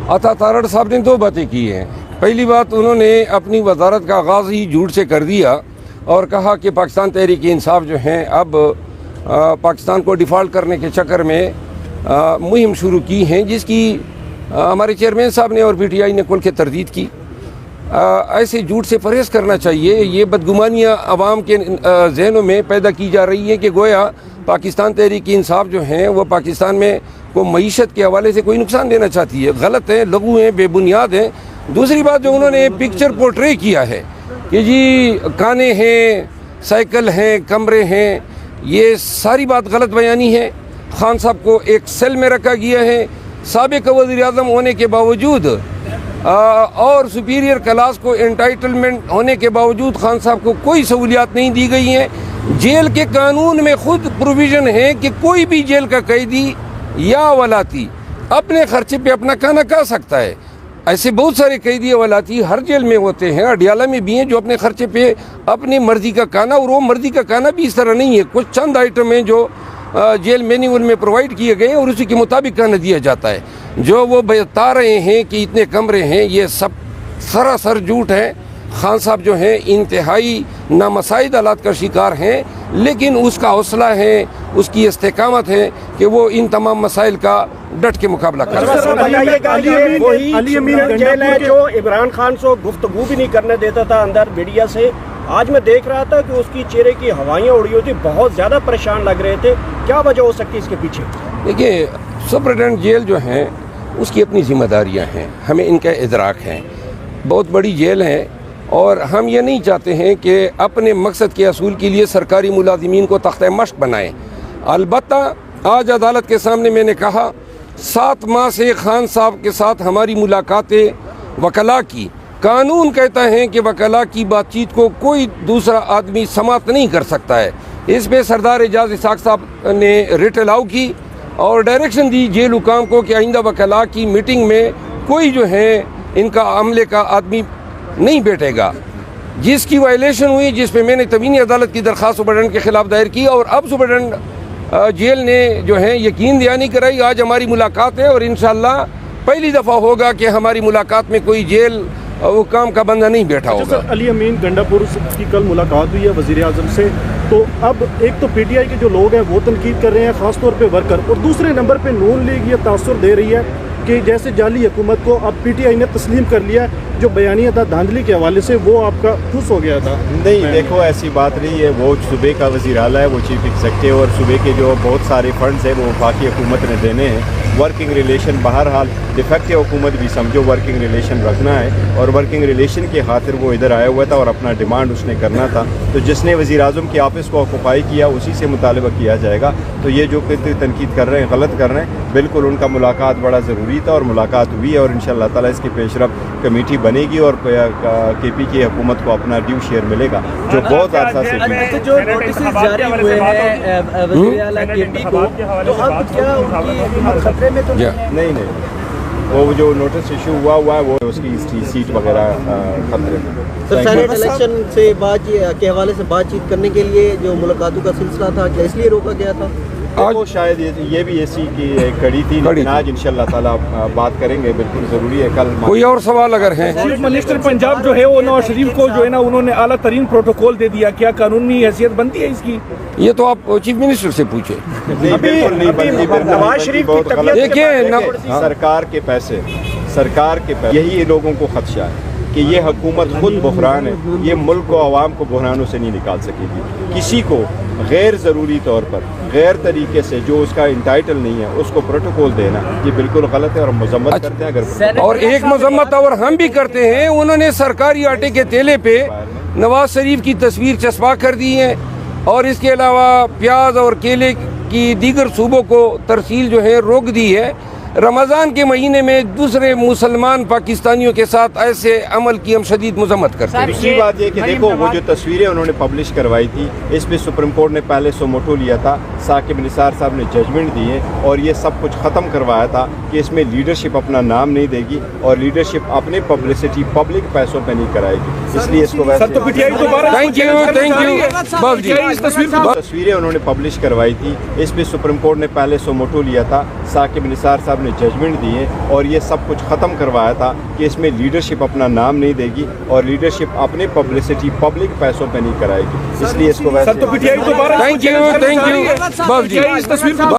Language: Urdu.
عطا تارڑ صاحب نے 2 باتیں کی ہیں. پہلی بات، انہوں نے اپنی وزارت کا آغاز ہی جھوٹ سے کر دیا اور کہا کہ پاکستان تحریک انصاف جو ہیں اب پاکستان کو ڈیفالٹ کرنے کے چکر میں مہم شروع کی ہیں، جس کی ہمارے چیئرمین صاحب نے اور پی ٹی آئی نے کھل کے تردید کی. ایسے جھوٹ سے پرہیز کرنا چاہیے. یہ بدگمانیاں عوام کے ذہنوں میں پیدا کی جا رہی ہیں کہ گویا پاکستان تحریک انصاف جو ہیں وہ پاکستان میں کو معیشت کے حوالے سے کوئی نقصان دینا چاہتی ہے. غلط ہیں، لغو ہیں، بے بنیاد ہیں. دوسری بات جو انہوں نے پکچر پورٹرے کیا ہے کہ جی کانے ہیں، سائیکل ہیں، کمرے ہیں، یہ ساری بات غلط بیانی ہے. خان صاحب کو ایک سیل میں رکھا گیا ہے. سابق وزیر اعظم ہونے کے باوجود اور سپیریئر کلاس کو انٹائٹلمنٹ ہونے کے باوجود خان صاحب کو کوئی سہولیات نہیں دی گئی ہیں. جیل کے قانون میں خود پروویژن ہے کہ کوئی بھی جیل کا قیدی یا ولاتی اپنے خرچے پہ اپنا کھانا کھا سکتا ہے. ایسے بہت سارے قیدی ولاتی ہر جیل میں ہوتے ہیں، اڈیالہ میں بھی ہیں، جو اپنے خرچے پہ اپنی مرضی کا کھانا، اور وہ مرضی کا کھانا بھی اس طرح نہیں ہے. کچھ چند آئٹم ہیں جو جیل مینیول میں پرووائڈ کیے گئے ہیں اور اسی کے مطابق کھانا دیا جاتا ہے. جو وہ بتا رہے ہیں کہ اتنے کمرے ہیں، یہ سب سراسر جھوٹ ہے. خان صاحب جو ہیں انتہائی نامساعد حالات کا شکار ہیں، لیکن اس کا حوصلہ ہے، اس کی استقامت ہے کہ وہ ان تمام مسائل کا ڈٹ کے مقابلہ کریں. علی امین جیل ہے جو عمران خان سے گفتگو بھی نہیں کرنے دیتا تھا اندر میڈیا سے. آج میں دیکھ رہا تھا کہ اس کی چہرے کی ہوائیاں اڑی ہوئی تھی، بہت زیادہ پریشان لگ رہے تھے. کیا وجہ ہو سکتی ہے اس کے پیچھے؟ دیکھیے، سپرنٹینڈنٹ جیل جو ہیں اس کی اپنی ذمہ داریاں ہیں، ہمیں ان کا ادراک ہے. بہت بڑی جیل ہے اور ہم یہ نہیں چاہتے ہیں کہ اپنے مقصد کے حصول کے لیے سرکاری ملازمین کو تختہ مشق بنائیں. البتہ آج عدالت کے سامنے میں نے کہا 7 ماہ سے خان صاحب کے ساتھ ہماری ملاقاتیں وکلاء کی. قانون کہتا ہے کہ وکلاء کی بات چیت کو کوئی دوسرا آدمی سماعت نہیں کر سکتا ہے. اس پہ سردار اعجاز اسحاق صاحب نے ریٹ الاؤ کی اور ڈائریکشن دی جیل حکام کو کہ آئندہ وکلاء کی میٹنگ میں کوئی جو ہے ان کا عملے کا آدمی نہیں بیٹھے گا. جس کی وائلیشن ہوئی، جس پہ میں نے تبینی عدالت کی درخواست سپرنٹینڈنٹ کے خلاف دائر کی اور اب سپرنٹینڈنٹ جیل نے جو ہے یقین دہانی کرائی. آج ہماری ملاقات ہے اور انشاءاللہ پہلی دفعہ ہوگا کہ ہماری ملاقات میں کوئی جیل حکام کا بندہ نہیں بیٹھا ہوگا. علی امین گنڈا پور کی کل ملاقات ہوئی ہے وزیر اعظم سے، تو اب ایک تو پی ٹی آئی کے جو لوگ ہیں وہ تنقید کر رہے ہیں، خاص طور پہ ورکر، اور دوسرے نمبر پہ نون لیگ یہ تاثر دے رہی ہے کہ جیسے جعلی حکومت کو اب پی ٹی آئی نے تسلیم کر لیا. جو بیانیہ تھا دھاندلی کے حوالے سے وہ آپ کا خوش ہو گیا تھا. نہیں، دیکھو ایسی بات نہیں ہے. وہ صوبے کا وزیر اعلیٰ ہے، وہ چیف ایگزیکٹو، اور صوبے کے جو بہت سارے فنڈز ہیں وہ وفاقی حکومت نے دینے ہیں. ورکنگ ریلیشن بہرحال ڈیفیکٹو حکومت بھی سمجھو ورکنگ ریلیشن رکھنا ہے، اور ورکنگ ریلیشن کی خاطر وہ ادھر آیا ہوا تھا اور اپنا ڈیمانڈ اس نے کرنا تھا. تو جس نے وزیر اعظم کی آفس کو آکوپائی کیا اسی سے مطالبہ کیا جائے گا. تو یہ جو تنقید کر رہے ہیں غلط کر رہے ہیں. بالکل ان کا ملاقات بڑا ضروری تھا اور ملاقات ہوئی ہے، اور انشاءاللہ تعالیٰ اس کی پیش رفت کمیٹی بنے گی اور کے پی کی حکومت کو اپنا ڈیو شیئر ملے گا جو بہت عرصہ سے. جو نوٹسز جاری ہوئے ہیں وزیر اعلیٰ کے پی کو، تو اب کیا ان کی خطرے میں تو نہیں، وہ جو نوٹس ایشو ہوا ہے وہ اس کی سیٹ وغیرہ خطرے میں. سر، سینیٹ الیکشن سے کے حوالے سے بات چیت کرنے کے لیے جو ملاقاتوں کا سلسلہ تھا، کیا اس لیے روکا گیا تھا؟ وہ شاید یہ بھی اسی کی کڑی تھی، لیکن آج انشاءاللہ تعالیٰ بات کریں گے. بالکل ضروری ہے. کل کوئی اور سوال اگر ہے؟ چیف منسٹر پنجاب جو ہے وہ نواز شریف کو جو ہے نا انہوں نے اعلیٰ ترین پروٹوکول دے دیا، کیا قانونی حیثیت بنتی ہے اس کی؟ یہ تو آپ چیف منسٹر سے پوچھیں. نواز شریف کی طبیعت، سرکار کے پیسے یہی لوگوں کو خدشہ ہے کہ یہ حکومت خود بحران ہے. یہ ملک و عوام کو بحرانوں سے نہیں نکال سکے گی. کسی کو غیر ضروری طور پر غیر طریقے سے جو اس کا انٹائٹل نہیں ہے اس کو پروٹوکول دینا یہ بالکل غلط ہے اور مذمت کرتے ہیں. اگر اور ایک مذمت اور ہم بھی کرتے ہیں، انہوں نے سرکاری آٹے کے تیلے پہ نواز شریف کی تصویر چسپا کر دی ہے، اور اس کے علاوہ پیاز اور کیلے کی دیگر صوبوں کو ترسیل جو ہے روک دی ہے. رمضان کے مہینے میں دوسرے مسلمان پاکستانیوں کے ساتھ ایسے عمل کی ہم شدید مذمت کرتے ہیں. دوسری بات یہ کہ دیکھو وہ جو تصویریں انہوں نے پبلش کروائی تھی اس پہ سپریم کورٹ نے پہلے سو موٹو لیا تھا. ثاقب نثار صاحب نے ججمنٹ دی ہے اور یہ سب کچھ ختم کروایا تھا کہ اس میں لیڈرشپ اپنا نام نہیں دے گی اور لیڈرشپ اپنے پبلسٹی پبلک پیسوں پہ نہیں کرائے گی. اس لیے اس کو تصویریں انہوں نے پبلش کروائی تھی اس پہ سپریم کورٹ نے پہلے سو موٹو لیا تھا. ثاقب نثار صاحب نے نے ججمنٹ دی ہے اور یہ سب کچھ ختم کروایا تھا کہ اس میں لیڈرشپ اپنا نام نہیں دے گی اور لیڈرشپ اپنے پبلسٹی پبلک پیسوں پہ نہیں کرائے گی، اس لیے اس کو ویسے سر تو پی ٹی آئی دوبارہ تھینک یو بس جی اس تصویر کو